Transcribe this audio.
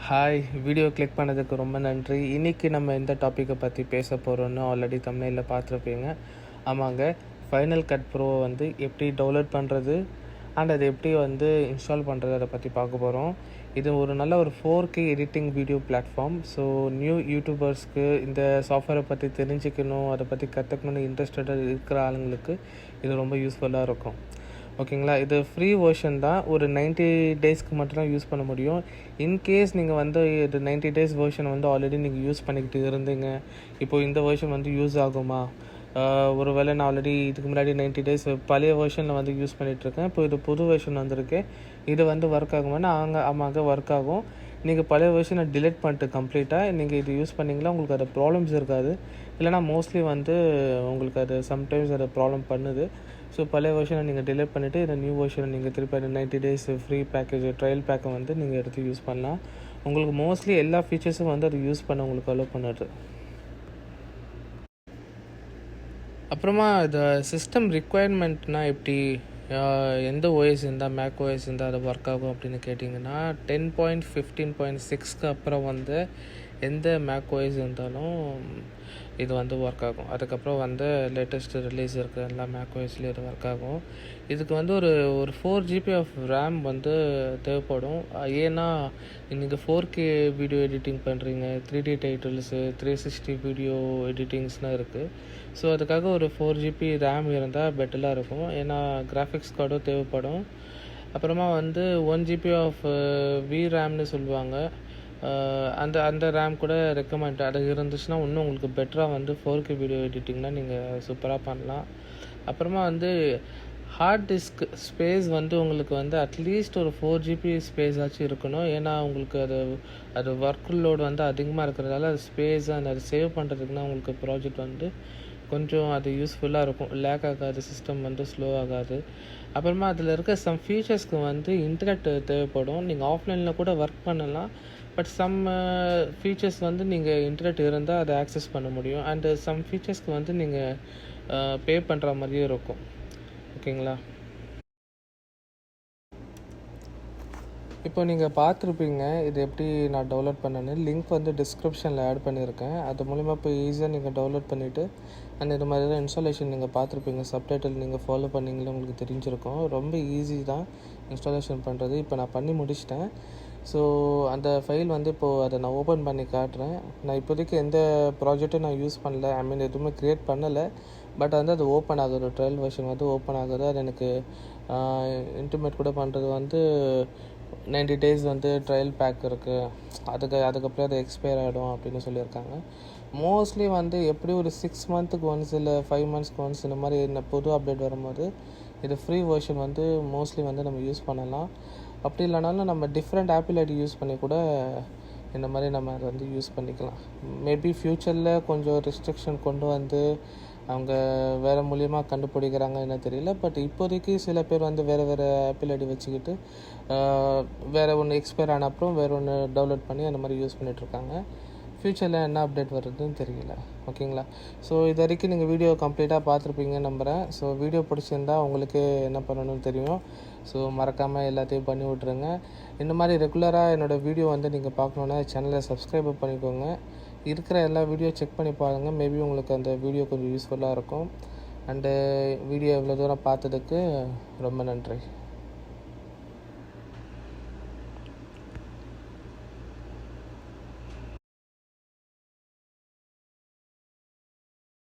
Hi, video click பண்ணதுக்கு ரொம்ப நன்றி. இன்றைக்கி நம்ம எந்த டாப்பிக்கை பற்றி பேச போகிறோன்னு ஆல்ரெடி தமிழில் பார்த்துருப்பீங்க. ஆமாங்க, ஃபைனல் கட் ப்ரோ வந்து எப்படி டவுன்லோட் பண்ணுறது அண்ட் அது எப்படி வந்து இன்ஸ்டால் பண்ணுறது அதை பற்றி பார்க்க போகிறோம். இது ஒரு நல்ல ஒரு 4K editing video platform. So new யூடியூபர்ஸ்க்கு இந்த சாஃப்ட்வேரை பற்றி தெரிஞ்சுக்கணும், அதை பற்றி கற்றுக்கணுன்னு இன்ட்ரெஸ்டடாக இருக்கிற ஆளுங்களுக்கு இது ரொம்ப யூஸ்ஃபுல்லாக இருக்கும். ஓகேங்களா, இது ஃப்ரீ வெர்ஷன் தான். ஒரு 90 டேஸ்க்கு மட்டும்தான் யூஸ் பண்ண முடியும். இன்கேஸ் நீங்கள் வந்து இது 90 டேஸ் வெர்ஷன் வந்து ஆல்ரெடி நீங்கள் யூஸ் பண்ணிக்கிட்டு இருந்தீங்க, இப்போது இந்த வெர்ஷன் வந்து யூஸ் ஆகுமா? ஒரு வேளை நான் ஆல்ரெடி இதுக்கு முன்னாடி 90 டேஸ் பழைய வெர்ஷனில் வந்து யூஸ் பண்ணிகிட்ருக்கேன், இப்போ இது புது வெர்ஷன் வந்திருக்கு, இது வந்து ஒர்க் ஆகுமானா? ஆமாங்க ஒர்க் ஆகும். நீங்கள் பழைய வெர்ஷனை டிலீட் பண்ணிட்டு கம்ப்ளீட்டாக நீங்கள் இது யூஸ் பண்ணிங்களா, உங்களுக்கு அது ப்ராப்ளம்ஸ் இருக்காது. இல்லைனா மோஸ்ட்லி வந்து உங்களுக்கு அது சம்டைம்ஸ் அது ப்ராப்ளம் பண்ணுது. ஸோ பழைய வெர்ஷனை நீங்கள் டிலீட் பண்ணிவிட்டு இந்த நியூ வெர்ஷனை நீங்கள் திருப்பி 90 டேஸ் ஃப்ரீ பேக்கேஜ் ட்ரையல் பேக்கை வந்து நீங்கள் எடுத்து யூஸ் பண்ணலாம். உங்களுக்கு மோஸ்ட்லி எல்லா ஃபீச்சர்ஸும் வந்து அது யூஸ் பண்ண உங்களுக்கு அலோவ் பண்ணுறது. அப்புறமா இந்த சிஸ்டம் ரிக்குவயர்மெண்ட்னால் எப்படி, எந்த ஓஎஸ் இருந்தால் மேக் ஓஎஸ் இருந்தால் அது ஒர்க் ஆகும் அப்படின்னு கேட்டிங்கன்னா, 10.15.6க்கு அப்புறம் வந்து எந்த மேக் ஓஎஸ் இருந்தாலும் இது வந்து ஒர்க் ஆகும். அதுக்கப்புறம் வந்து லேட்டஸ்ட்டு ரிலீஸ் இருக்கிற எல்லா மேக் ஓஎஸ்லேயும் இது ஒர்க் ஆகும். இதுக்கு வந்து ஒரு 4 GB ஆஃப் ரேம் வந்து தேவைப்படும். ஏன்னா நீங்கள் 4K வீடியோ எடிட்டிங் பண்ணுறீங்க, 3D டைட்டில்ஸு, 360 வீடியோ எடிட்டிங்ஸ்லாம் இருக்குது. ஸோ அதுக்காக ஒரு 4 GB ரேம் இருந்தால் பெட்டராக இருக்கும். ஏன்னா கிராஃபிக்ஸ் கார்டும் தேவைப்படும். அப்புறமா வந்து 1 GB ஆஃப் VRAMனு சொல்லுவாங்க, அந்த ரேம் கூட ரெக்கமெண்ட் அது இருந்துச்சுன்னா இன்னும் உங்களுக்கு பெட்டராக வந்து 4K வீடியோ எடிட்டிங்னால் நீங்கள் சூப்பராக பண்ணலாம். அப்புறமா வந்து ஹார்ட் டிஸ்க் ஸ்பேஸ் வந்து உங்களுக்கு வந்து அட்லீஸ்ட் ஒரு 4 GB ஸ்பேஸ் ஆச்சும் இருக்கணும். ஏன்னா உங்களுக்கு அது ஒர்க் லோடு வந்து அதிகமாக இருக்கிறதால அது ஸ்பேஸ் அது சேவ் பண்ணுறதுக்குன்னா உங்களுக்கு ப்ராஜெக்ட் வந்து கொஞ்சம் அது யூஸ்ஃபுல்லாக இருக்கும். லேக் ஆகாது, சிஸ்டம் வந்து ஸ்லோ ஆகாது. அப்புறமா அதில் இருக்க சம் ஃபீச்சர்ஸ்க்கு வந்து இன்டர்நெட் தேவைப்படும். நீங்கள் ஆஃப்லைனில் கூட ஒர்க் பண்ணலாம், பட் சம் ஃபீச்சர்ஸ் வந்து நீங்கள் இன்டர்நெட் இருந்தால் அதை ஆக்சஸ் பண்ண முடியும். அண்டு சம் ஃபீச்சர்ஸ்க்கு வந்து நீங்கள் பே பண்ணுற மாதிரியும் இருக்கும். ஓகேங்களா, இப்போ நீங்கள் பார்த்துருப்பீங்க இது எப்படி நான் டவுன்லோட் பண்ணேன்னு. லிங்க் வந்து டிஸ்கிரிப்ஷனில் ஆட் பண்ணியிருக்கேன். அது மூலிமா இப்போ ஈஸியாக நீங்கள் டவுன்லோட் பண்ணிவிட்டு அண்ட் இது மாதிரி தான் இன்ஸ்டாலேஷன் நீங்கள் பார்த்துருப்பீங்க. சப்டைட்டில் நீங்கள் ஃபாலோ பண்ணிங்களே உங்களுக்கு தெரிஞ்சிருக்கும். ரொம்ப ஈஸி தான் இன்ஸ்டாலேஷன் பண்ணுறது. இப்போ நான் பண்ணி முடிச்சிட்டேன். ஸோ அந்த ஃபைல் வந்து இப்போது அதை நான் ஓப்பன் பண்ணி காட்டுறேன். நான் இப்போதைக்கு எந்த ப்ராஜெக்ட்டும் நான் யூஸ் பண்ணல, எதுவுமே க்ரியேட் பண்ணலை. பட் வந்து அது ஓப்பன் ஆகுது, ஒரு ட்ரையல் வெர்ஷன் வந்து ஓப்பன் ஆகுது. அது எனக்கு இன்டிமேட் கூட பண்ணுறது வந்து 90 டேஸ் வந்து ட்ரையல் பேக் இருக்குது, அதுக்கப்புறம் அது எக்ஸ்பயர் ஆகிடும் அப்படின்னு சொல்லியிருக்காங்க. மோஸ்ட்லி வந்து எப்படி ஒரு 6 மந்த்துக்கு ஒன்ஸ் இல்லை 5 மந்த்ஸ்க்கு ஒன்ஸ் இந்த மாதிரி புது அப்டேட் வரும்போது இது ஃப்ரீ வெர்ஷன் வந்து மோஸ்ட்லி வந்து நம்ம யூஸ் பண்ணலாம். அப்படி இல்லைனாலும் நம்ம டிஃப்ரெண்ட் ஆப்பிள் ஐடி யூஸ் பண்ணி கூட இந்த மாதிரி நம்ம அதை வந்து யூஸ் பண்ணிக்கலாம். மேபி ஃப்யூச்சரில் கொஞ்சம் ரெஸ்ட்ரிக்ஷன் கொண்டு வந்து அவங்க வேறு மூலியமாக கண்டுபிடிக்கிறாங்க என்ன தெரியல. பட் இப்போதைக்கு சில பேர் வந்து வேறு ஆப்பிள் ஐடி வச்சுக்கிட்டு வேறு ஒன்று எக்ஸ்பயர் ஆன அப்புறம் வேறு ஒன்று டவுன்லோட் பண்ணி அந்த மாதிரி யூஸ் பண்ணிகிட்ருக்காங்க. ஃப்யூச்சரில் என்ன அப்டேட் வருதுன்னு தெரியல. ஓகேங்களா, ஸோ இது வரைக்கும் நீங்கள் வீடியோ கம்ப்ளீட்டாக பார்த்துருப்பீங்கன்னு நம்புகிறேன். ஸோ வீடியோ பிடிச்சிருந்தா உங்களுக்கு என்ன பண்ணணும்னு தெரியும். ஸோ மறக்காமல் எல்லாத்தையும் பண்ணி விட்ருங்க. இந்த மாதிரி ரெகுலராக என்னோடய வீடியோ வந்து நீங்கள் பார்க்கணுன்னா சேனலை சப்ஸ்கிரைப் பண்ணிக்கோங்க. இருக்கிற எல்லா வீடியோ செக் பண்ணி பாருங்கள். மேபி உங்களுக்கு அந்த வீடியோ கொஞ்சம் யூஸ்ஃபுல்லாக இருக்கும். அண்டு வீடியோ இவ்வளோ தூரம் பார்த்ததுக்கு ரொம்ப நன்றி.